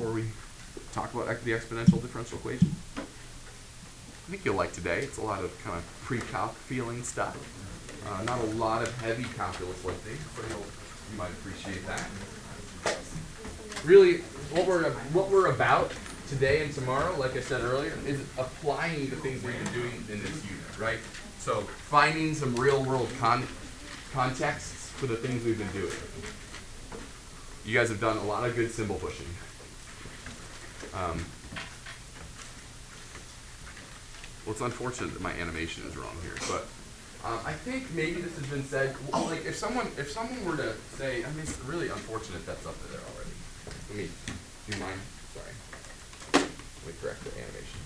before we talk about the exponential differential equation? I think you'll like today. It's a lot of kind of pre-calc feeling stuff. Not a lot of heavy calculus lifting, so you might appreciate that. Really, what we're about today and tomorrow, like I said earlier, is applying the things we've been doing in this unit, right? So finding some real-world contexts for the things we've been doing. You guys have done a lot of good symbol pushing. Well, it's unfortunate that my animation is wrong here, but I think maybe this has been said. Like, if someone were to say, I mean, it's really unfortunate that's up there already. Let me do mine. Sorry. Let me correct the animation,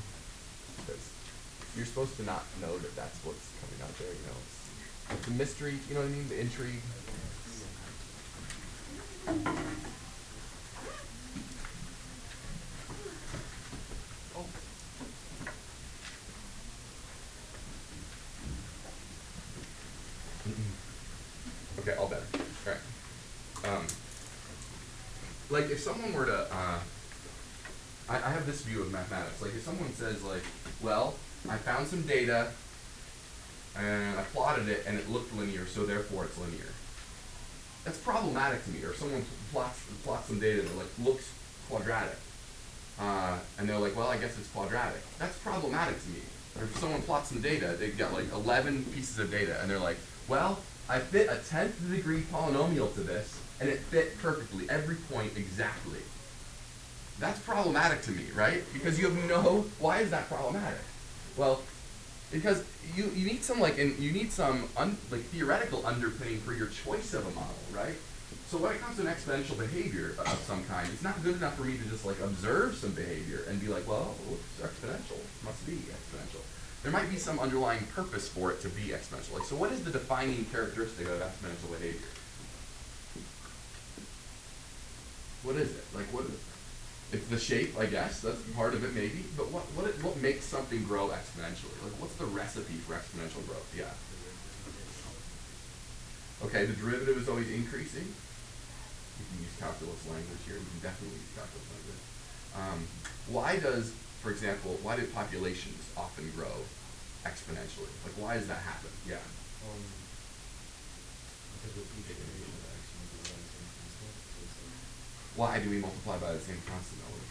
because you're supposed to not know that that's what's coming out there. You know, it's the mystery. You know what I mean? The intrigue. Okay, all better. All right. Like, if someone were to, I have this view of mathematics. Like, if someone says, like, well, I found some data, and I plotted it, and it looked linear, so therefore it's linear. That's problematic to me. Or someone plots some data that like looks quadratic, and they're like, well, I guess it's quadratic. That's problematic to me. Or if someone plots some data, they've got like 11 pieces of data, and they're like, well, I fit a 10th degree polynomial to this, and it fit perfectly, every point exactly. That's problematic to me, right? Because you have why is that problematic? Well, because you need some theoretical underpinning for your choice of a model, right? So when it comes to an exponential behavior of some kind, it's not good enough for me to just like observe some behavior and be like, well, it's exponential, it must be exponential. There might be some underlying purpose for it to be exponential. Like, so what is the defining characteristic of exponential behavior? What is it? Like, what is it? It's the shape, I guess. That's part of it, maybe. But what makes something grow exponentially? Like, what's the recipe for exponential growth? Yeah. Okay, the derivative is always increasing. You can use calculus language here. You can definitely use calculus language. For example, why do populations often grow exponentially? Like, why does that happen? Yeah. Because with each iteration of x, you multiply the same constant. Why do we multiply by the same constant always?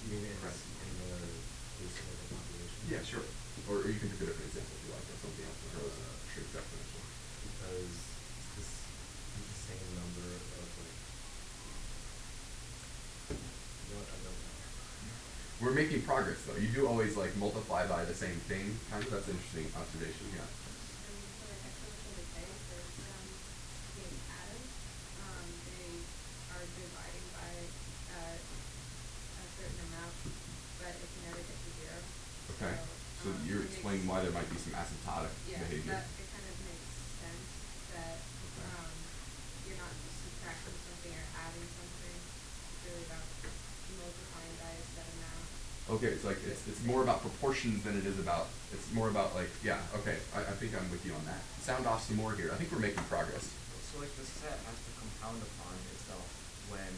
You mean in the case of the population? Yeah, sure. Or you can pick a different example if you like, or something else that grows shrinks exponentially. Because it's the same number of like. You know what? I don't know. We're making progress though. You do always like multiply by the same thing. Kind of, that's an interesting observation. Yeah. Okay, so you're explaining why there might be some asymptotic behavior. It kind of makes sense that you're not just subtracting something or adding something. It's really about multiplying by a set amount. Okay, it's like it's more about proportions than it is about. It's more about like Okay, I think I'm with you on that. Sound off some more here. I think we're making progress. So like the set has to compound upon itself when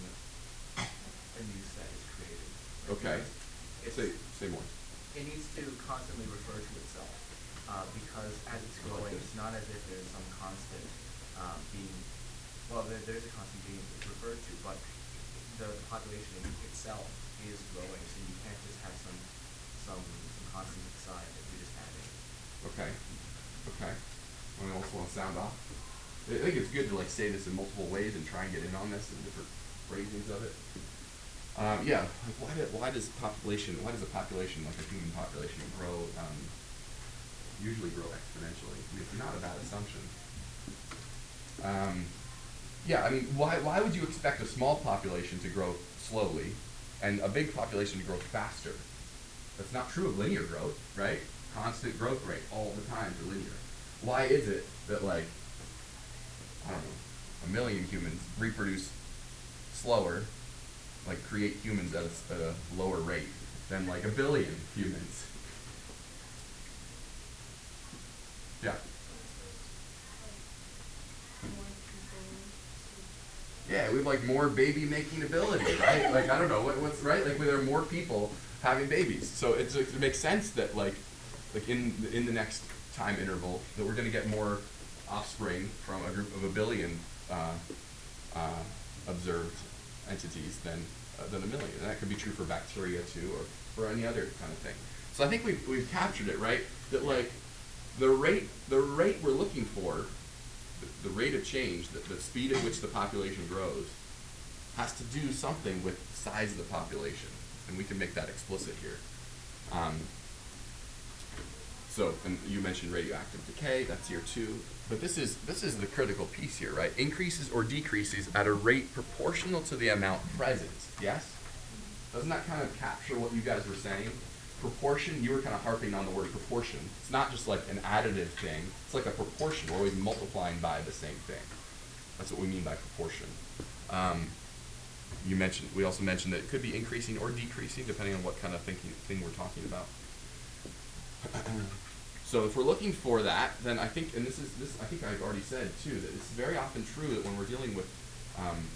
a new set is created. Okay. Say more. It needs to constantly refer to itself because as it's growing, it's not as if there's some constant there's a constant being referred to, but the population itself is growing, so you can't just have some constant aside that you're just adding. Okay. I also want to sound off. I think it's good to like say this in multiple ways and try and get in on this and different phrasings of it. Why does a population like a human population usually grow exponentially? I mean, it's not a bad assumption. Why would you expect a small population to grow slowly and a big population to grow faster? That's not true of linear growth, right? Constant growth rate all the time for linear. Why is it that like, I don't know, 1 million humans reproduce slower, like create humans at a lower rate than like 1 billion humans? Yeah. Yeah, we have like more baby making ability, right? Like I don't know what's right. Like there are more people having babies, so it makes sense that like in the next time interval that we're going to get more offspring from a group of a billion observed entities than a million, and that could be true for bacteria too, or for any other kind of thing. So I think we've captured it, right? That like the rate we're looking for, the rate of change, the speed at which the population grows, has to do something with the size of the population, and we can make that explicit here. So, and you mentioned radioactive decay, that's here too. But this is the critical piece here, right? Increases or decreases at a rate proportional to the amount present, yes? Doesn't that kind of capture what you guys were saying? Proportion, you were kind of harping on the word proportion. It's not just like an additive thing, it's like a proportion. We're always multiplying by the same thing. That's what we mean by proportion. We also mentioned that it could be increasing or decreasing depending on what kind of thing we're talking about. So if we're looking for that, then I think, and this I think I've already said too, that it's very often true that when we're dealing with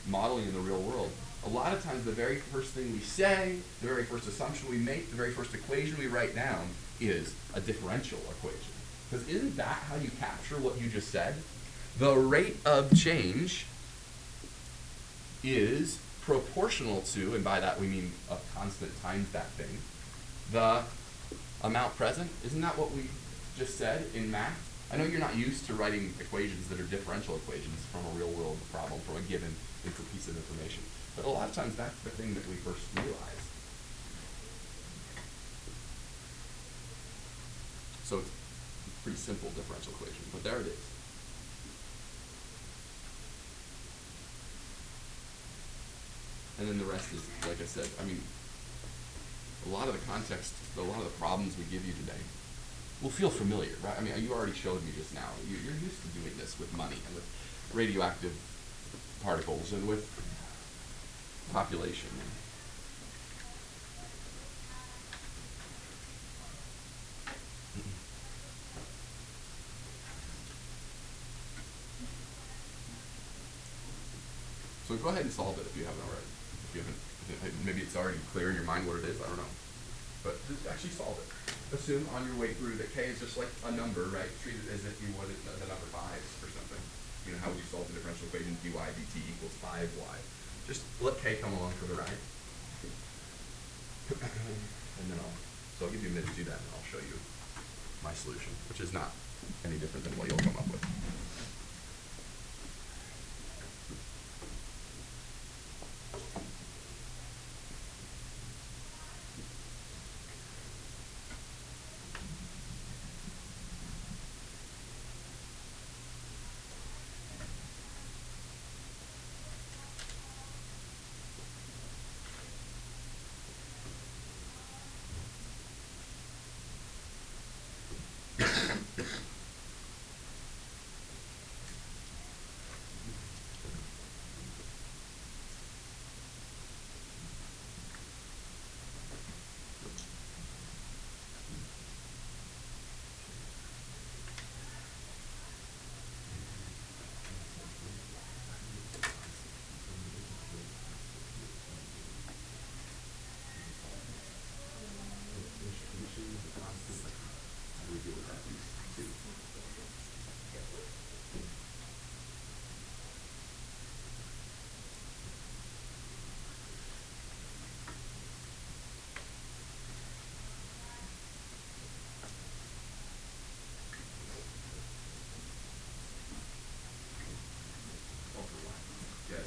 modeling in the real world, a lot of times the very first thing we say, the very first assumption we make, the very first equation we write down is a differential equation. Because isn't that how you capture what you just said? The rate of change is proportional to, and by that we mean a constant times that thing, the amount present. Isn't that what we just said in math? I know you're not used to writing equations that are differential equations from a real world problem, from a given piece of information. But a lot of times that's the thing that we first realize. So it's a pretty simple differential equation, but there it is. And then the rest is, like I said, I mean, a lot of the context, a lot of the problems we give you today will feel familiar, right? I mean, you already showed me just now. You're used to doing this with money and with radioactive particles and with population. So go ahead and solve it if you haven't already. If you haven't, maybe it's already clear in your mind what it is, I don't know. But just actually solve it. Assume on your way through that k is just like a number, right? Treat it as if you would the number 5 or something. You know, how would you solve the differential equation? dy dt equals 5y. Just let k come along for the ride. And then I'll give you a minute to do that, and I'll show you my solution, which is not any different than what you'll come up with.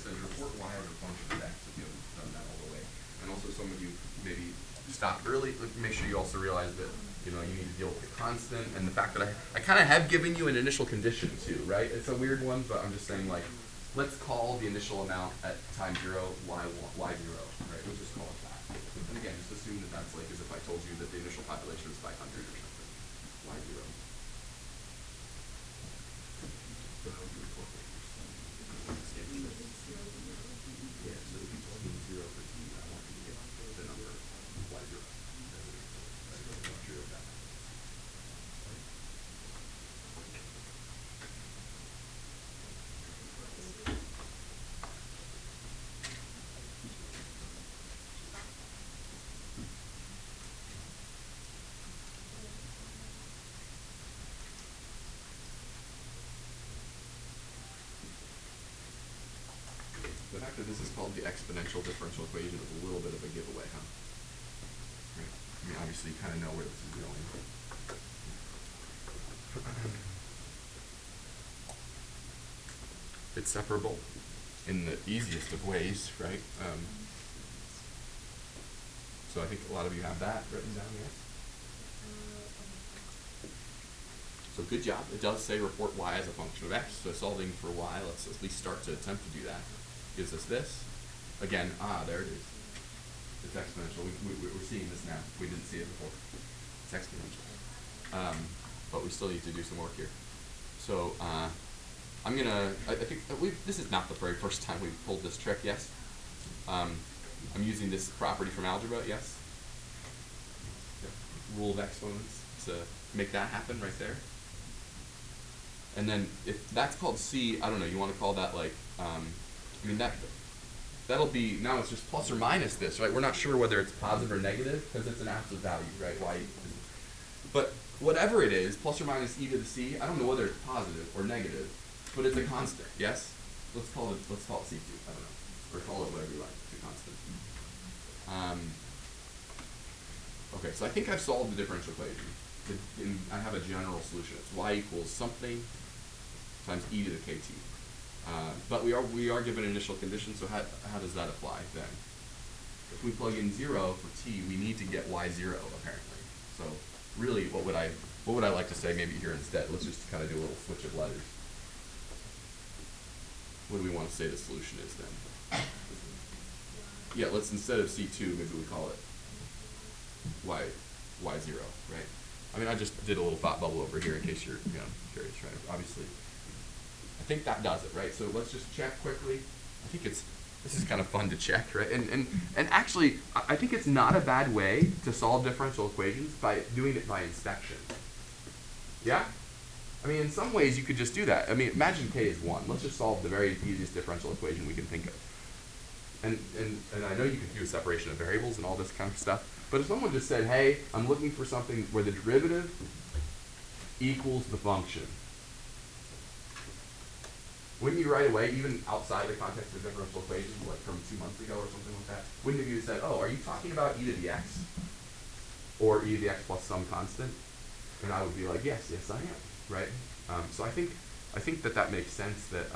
Report y as a function of x if you haven't done that all the way. And also some of you maybe stopped early. Make sure you also realize that you need to deal with the constant and the fact that I kind of have given you an initial condition too, right? It's a weird one, but I'm just saying like, let's call the initial amount at time 0 y0, right? We'll just call it that. And again, just assume that that's like as if I told you that the initial population is 500 or something. Y0. So how would you report that? Yeah, so if you told me 0 for t, I want you to get the number y0. That's not true of that. chapter, this is called the exponential differential equation. It's a little bit of a giveaway, huh? Right. I mean, obviously you kind of know where this is going. It's separable in the easiest of ways, right? So I think a lot of you have that written down, yes? So good job. It does say report y as a function of x. So solving for y, let's at least start to attempt to do that. Gives us this. Again, there it is. It's exponential. We're seeing this now. We didn't see it before. It's exponential. But we still need to do some work here. So I'm gonna. I think this is not the very first time we've pulled this trick. Yes. I'm using this property from algebra. Yes. Yep. Rule of exponents to make that happen right there. And then if that's called C, I don't know. You want to call that like? I mean that'll be, now it's just plus or minus this, right? We're not sure whether it's positive or negative because it's an absolute value, right? Y. But whatever it is, plus or minus e to the c, I don't know whether it's positive or negative, but it's a constant, yes? Let's call it C2, I don't know. Or call it whatever you like, it's a constant. Okay, so I think I've solved the differential equation. I have a general solution. It's y equals something times e to the kt. But we are given initial conditions, so how does that apply then? If we plug in 0 for t, we need to get y0 apparently. So really, what would I like to say maybe here instead? Let's just kind of do a little switch of letters. What do we want to say the solution is then? Yeah, let's, instead of C2, maybe we call it y0, right? I mean, I just did a little thought bubble over here in case you're curious, right? Obviously, I think that does it, right? So let's just check quickly. I think this is kind of fun to check, right? And actually, I think it's not a bad way to solve differential equations by doing it by inspection. Yeah? I mean, in some ways you could just do that. I mean, imagine k is 1. Let's just solve the very easiest differential equation we can think of. And I know you can do a separation of variables and all this kind of stuff, but if someone just said, hey, I'm looking for something where the derivative equals the function, wouldn't you right away, even outside the context of differential equations, like from 2 months ago or something like that, wouldn't you have said, oh, are you talking about e to the x? Or e to the x plus some constant? And I would be like, yes, I am, right? So I think that makes sense that,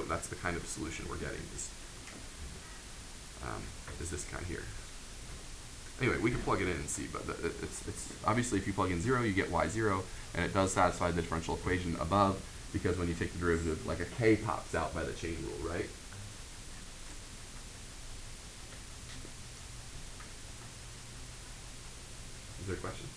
that's the kind of solution we're getting is this kind here. Anyway, we can plug it in and see, but it's obviously if you plug in 0, you get y0, and it does satisfy the differential equation above, because when you take the derivative, like a k pops out by the chain rule, right? Is there a question?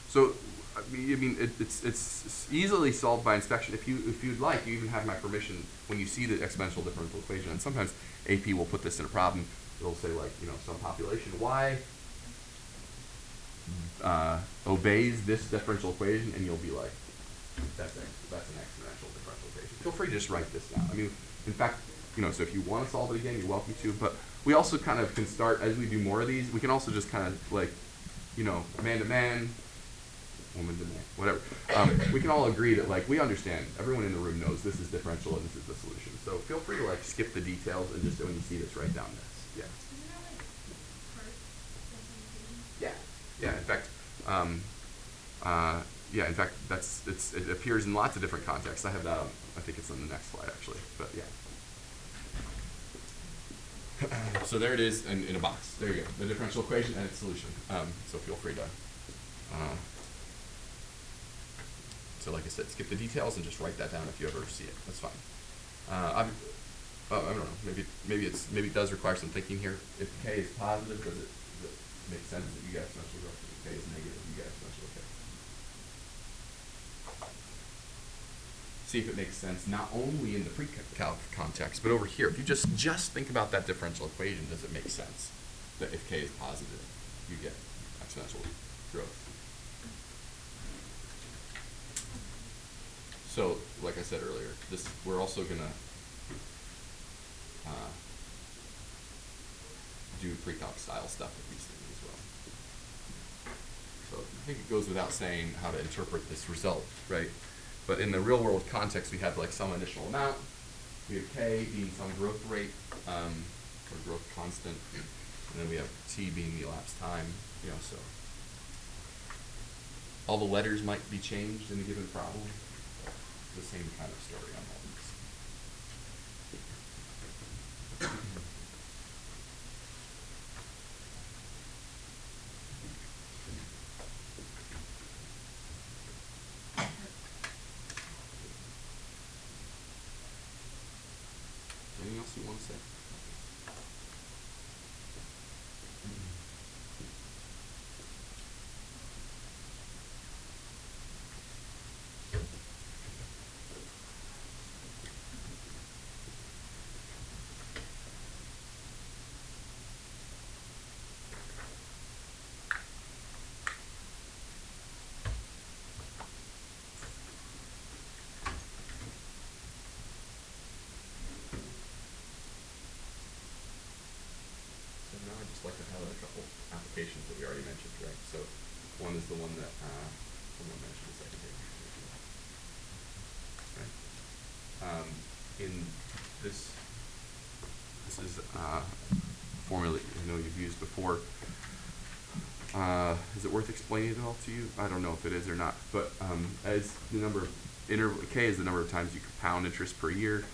So, I mean, it's easily solved by inspection. If you'd like, you even have my permission when you see the exponential differential equation. And sometimes AP will put this in a problem. It'll say like, some population y obeys this differential equation, and you'll be like, that's an exponential differential equation. Feel free to just write this down. I mean, in fact, so if you want to solve it again, you're welcome to. But we also kind of can start, as we do more of these, we can also just kind of like, man to man, woman to man, whatever. We can all agree that like we understand. Everyone in the room knows this is differential and this is the solution. So feel free to like skip the details and just when you see this, write down this. Yeah. Isn't that like part of Yeah. Yeah. In fact, it appears in lots of different contexts. I have that. I think it's on the next slide actually. But yeah. So there it is in a box. There you go. The differential equation and its solution. So feel free to. So like I said, skip the details and just write that down if you ever see it. That's fine. I don't know. Maybe it does require some thinking here. If k is positive, does it make sense that you get exponential growth? If k is negative, you get exponential k. See if it makes sense not only in the pre-calc context, but over here. If you just think about that differential equation, does it make sense that if k is positive, you get exponential growth? So, like I said earlier, we're also gonna do pre-calc style stuff with these things as well. So I think it goes without saying how to interpret this result, right? But in the real world context, we have like some initial amount. We have k being some growth rate, or growth constant, and then we have t being the elapsed time. You know, so all the letters might be changed in a given problem. The same kind of story on all these. Anything else you want to say? So now I'd just like to highlight a couple applications that we already mentioned, right? So one is the one that someone mentioned a second ago. Right? In this is a formula that I know you've used before. Is it worth explaining it all to you? I don't know if it is or not, but as the number of k is the number of times you compound interest per year.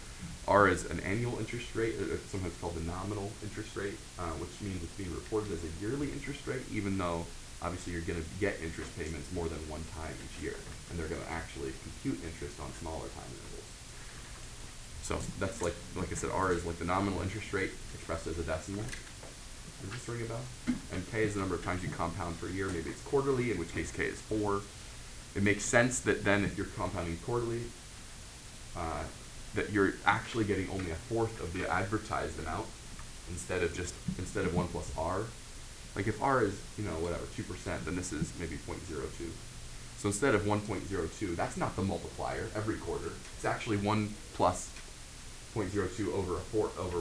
R is an annual interest rate, sometimes called the nominal interest rate, which means it's being reported as a yearly interest rate, even though obviously you're going to get interest payments more than one time each year, and they're going to actually compute interest on smaller time intervals. So that's like I said, R is like the nominal interest rate expressed as a decimal. Does this ring a bell? And k is the number of times you compound per year. Maybe it's quarterly, in which case k is 4. It makes sense that then if you're compounding quarterly, that you're actually getting only a fourth of the advertised amount instead of 1 plus r. Like if r is, whatever, 2%, then this is maybe 0.02. So instead of 1.02, that's not the multiplier every quarter. It's actually 1 plus 0.02 over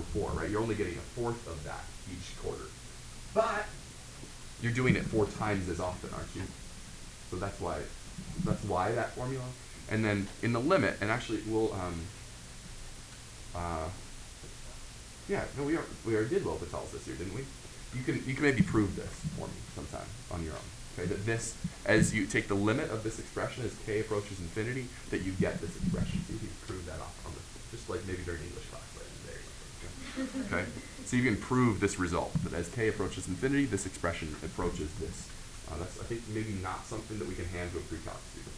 4, right? You're only getting a fourth of that each quarter. But you're doing it 4 times as often, aren't you? So that's why that formula. And then in the limit, and actually we'll we already did L'Hopital's this year, didn't we? You can maybe prove this for me sometime on your own. Okay, that this, as you take the limit of this expression as k approaches infinity, that you get this expression. See if you can prove that off on just like maybe during English class right in there or something. Okay? So you can prove this result, that as k approaches infinity, this expression approaches this. That's, I think, maybe not something that we can hand to a pre-calc student.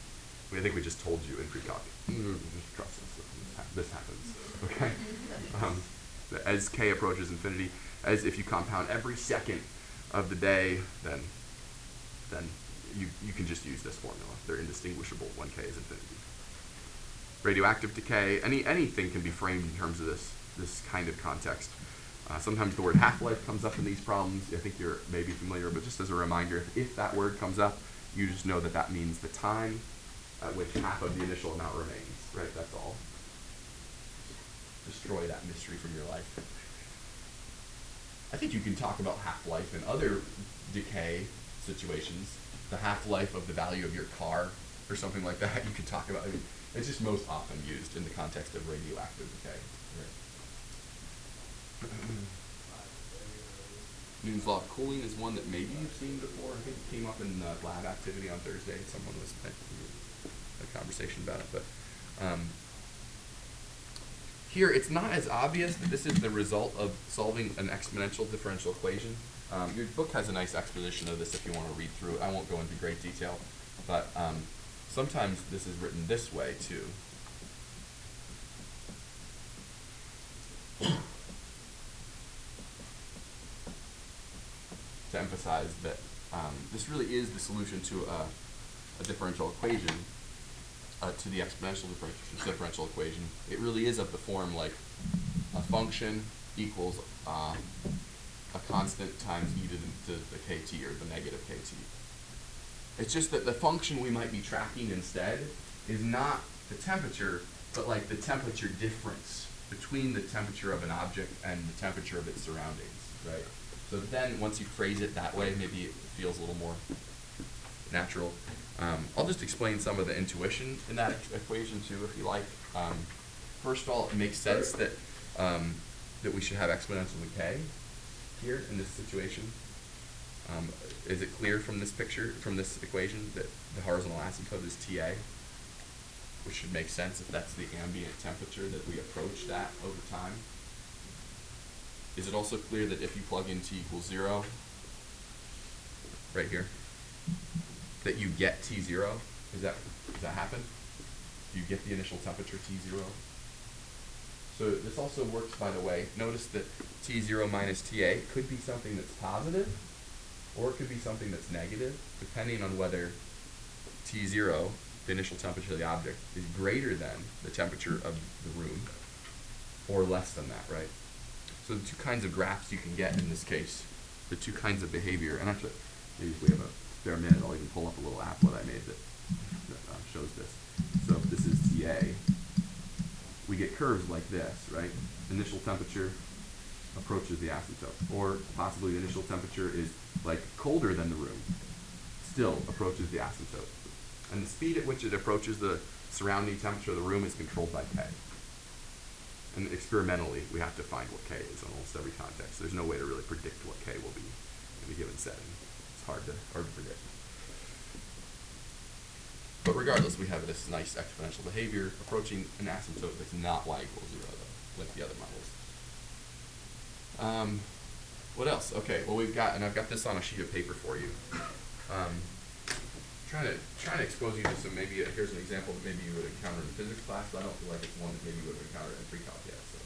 I think we just told you in pre-calc. Just trust us. This happens. Okay? That as k approaches infinity, as if you compound every second of the day, then you can just use this formula. They're indistinguishable when k is infinity. Radioactive decay, anything can be framed in terms of this kind of context. Sometimes the word half-life comes up in these problems. I think you're maybe familiar, but just as a reminder, if that word comes up, you just know that means the time at which half of the initial amount remains, right? That's all. Destroy that mystery from your life. I think you can talk about half-life in other decay situations. The half-life of the value of your car or something like that. You could talk about it. It's just most often used in the context of radioactive decay. Right. Newton's law of cooling is one that maybe you've seen before. I think it came up in the lab activity on Thursday. Someone was had a conversation about it. But here, it's not as obvious that this is the result of solving an exponential differential equation. Your book has a nice exposition of this if you want to read through it. I won't go into great detail, but sometimes this is written this way too. To emphasize that this really is the solution to a differential equation, to the exponential differential equation. It really is of the form like a function equals a constant times e to the kt, or the negative kt. It's just that the function we might be tracking instead is not the temperature, but like the temperature difference between the temperature of an object and the temperature of its surroundings, right? So then once you phrase it that way, maybe it feels a little more natural. I'll just explain some of the intuition in that equation too, if you like. First of all, it makes sense that that we should have exponential decay here in this situation. Is it clear from this picture, from this equation, that the horizontal asymptote is TA? Which should make sense if that's the ambient temperature that we approached at over time. Is it also clear that if you plug in T equals 0, right here, that you get T0? Does that happen? You get the initial temperature T0? So this also works, by the way. Notice that T0 minus TA could be something that's positive, or it could be something that's negative, depending on whether T0, the initial temperature of the object, is greater than the temperature of the room, or less than that, right? So the two kinds of graphs you can get in this case, the two kinds of behavior, and actually, maybe if we have a spare minute, I'll even pull up a little applet I made that shows this. So if this is TA, we get curves like this, right? Initial temperature approaches the asymptote, or possibly the initial temperature is like colder than the room, still approaches the asymptote. And the speed at which it approaches the surrounding temperature of the room is controlled by K. And experimentally, we have to find what K is in almost every context. There's no way to really predict what K will be in a given setting. It's hard to predict. But regardless, we have this nice exponential behavior approaching an asymptote that's not y equals 0, though, like the other models. What else? Okay, well I've got this on a sheet of paper for you. Trying to expose you to some, maybe here's an example that maybe you would encounter in physics class, but I don't feel like it's one that maybe you would have encountered in pre-calc yet. So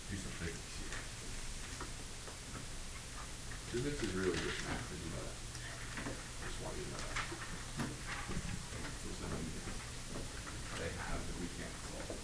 do some physics here. Physics is really just math, did you know that? I just want you to know that. There's nothing they have that we can't solve.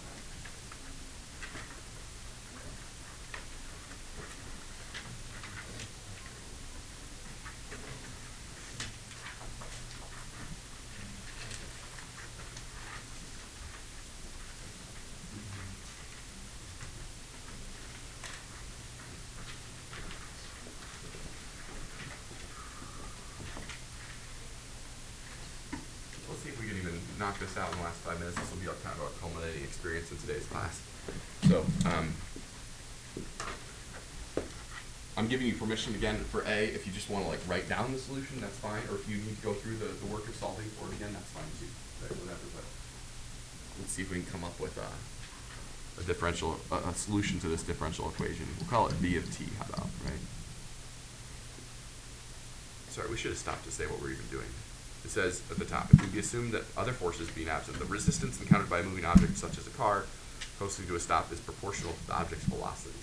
Let's see if we can even knock this out in the last 5 minutes. This will be kind of our culminating experience in today's class. So, I'm giving you permission again for A, if you just want to like write down the solution, that's fine. Or if you need to go through the work of solving for it again, that's fine too. Right, whatever, but let's see if we can come up with a solution to this differential equation. We'll call it V of t, how about, right? Sorry, we should have stopped to say what we're even doing. It says at the top, if we assume that other forces being absent, the resistance encountered by a moving object such as a car closely to a stop is proportional to the object's velocity.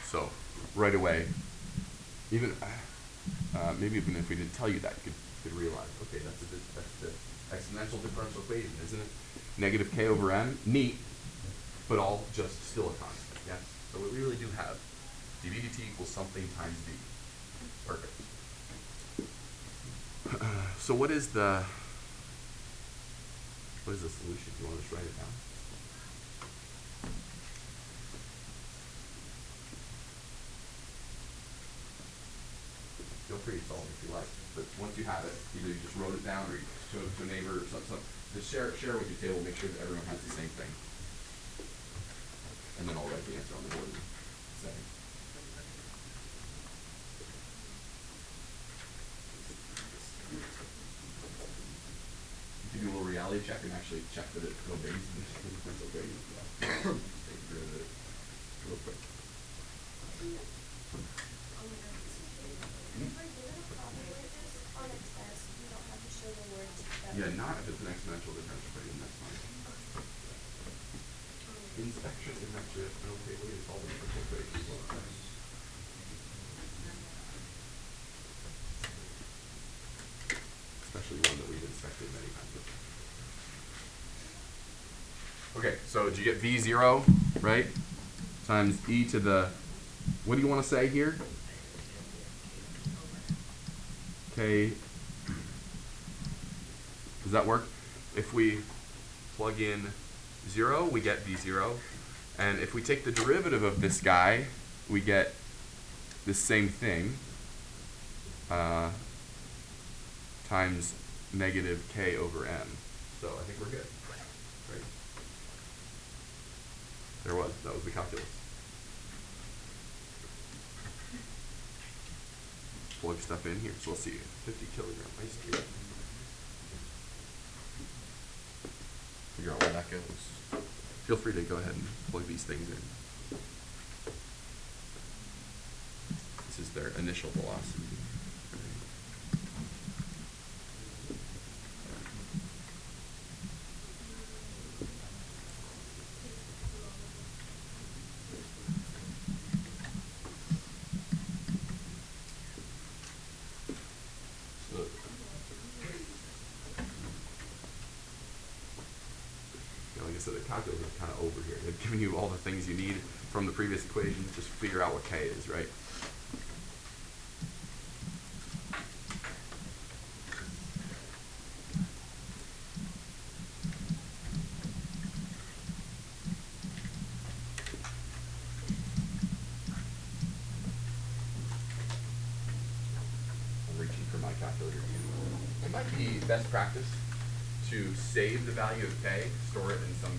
So, right away, even maybe even if we didn't tell you that, you could realize, okay, that's the exponential differential equation, isn't it? Negative k over m, neat, but all just still a constant, yes? So we really do have dv dt equals something times v. Perfect. So what is the solution? Do you want to just write it down? Feel free to solve it if you like. But once you have it, either you just wrote it down or you showed it to a neighbor or something. Just share it with your table, make sure that everyone has the same thing. And then I'll write the answer on the board in a second. You can do a little reality check and actually check that it obeys the differential equation as well. Take a bit of it real quick. Yeah, not if it's an exponential differential equation, that's fine. Inspection is actually an okay way to solve a differential equation as well. Especially one that we've inspected many times before. Okay, so did you get V0, right? Times e to the, what do you want to say here? K. Does that work? If we plug in 0, we get V0. And if we take the derivative of this guy, we get this same thing times negative k over m. So I think we're good. Right? That was the calculus. Plug stuff in here. So let's see, 50 kilogram ice cube. Figure out where that goes. Feel free to go ahead and plug these things in. This is their initial velocity. Like I said, the calculus is kind of over here. They've given you all the things you need from the previous equations. Just figure out what k is, right? I'm reaching for my calculator again. It might be best practice to save the value of k, store it in some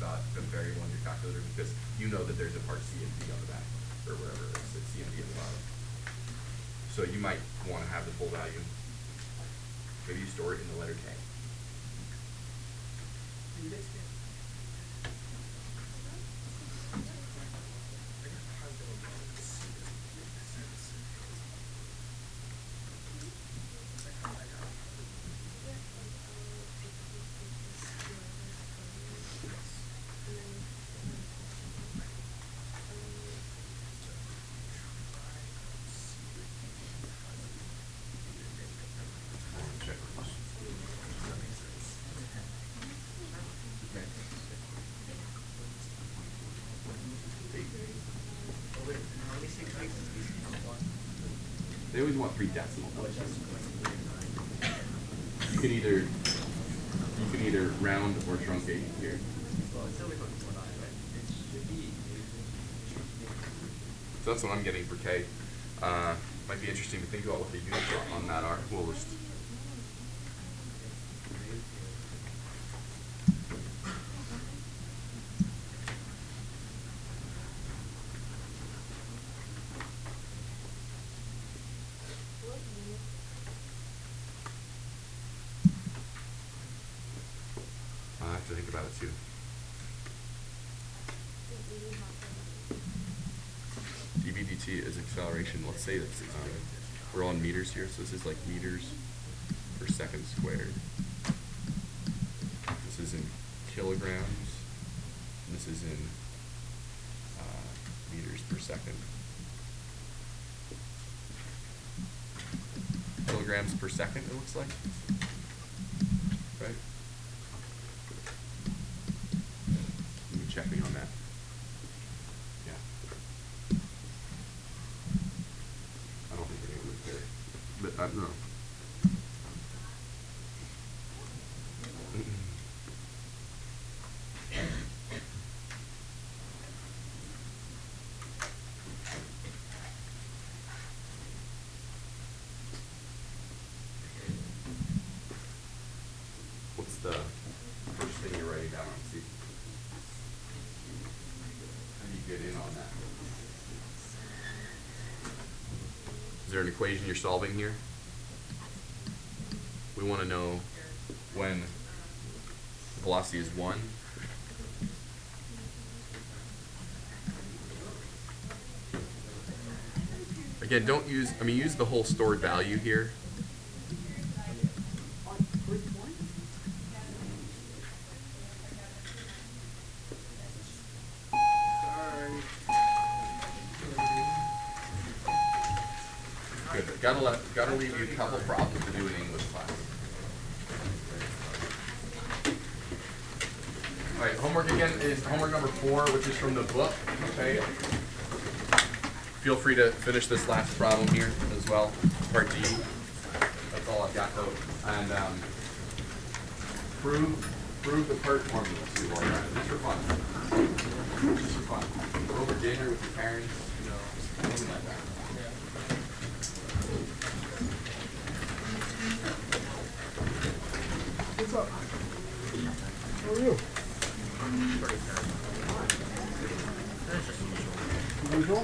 variable in your calculator, because you know that there's a part c and d on the back, or wherever it is, it's c and d on the bottom. So you might want to have the full value. Maybe you store it in the letter k. They always want 3 decimals. You can either round or truncate here. So that's what I'm getting for k. Might be interesting to think about what the units on that are. We'll just I have to think about it too. dv dt is acceleration. Let's say that we're on meters here, so this is like meters per second squared. This is in kilograms. And this is in meters per second. Kilograms per second, it looks like. Right? Let me check me on that. Yeah. I don't think anyone would care. But no. What's the first thing you're writing down on C? How do you get in on that? Is there an equation you're solving here? We want to know when velocity is 1. Again, don't use, use the whole stored value here. Good. Gotta leave you a couple problems to do in English class. All right, homework again is homework number 4, which is from the book. Okay. Feel free to finish this last problem here as well, part D. That's all I've got though. And prove the part formula too while you're at it. Just for fun. Just for fun. Over dinner with your parents, something like that. up? How are you? Pretty terrible. That's just usual. Usual?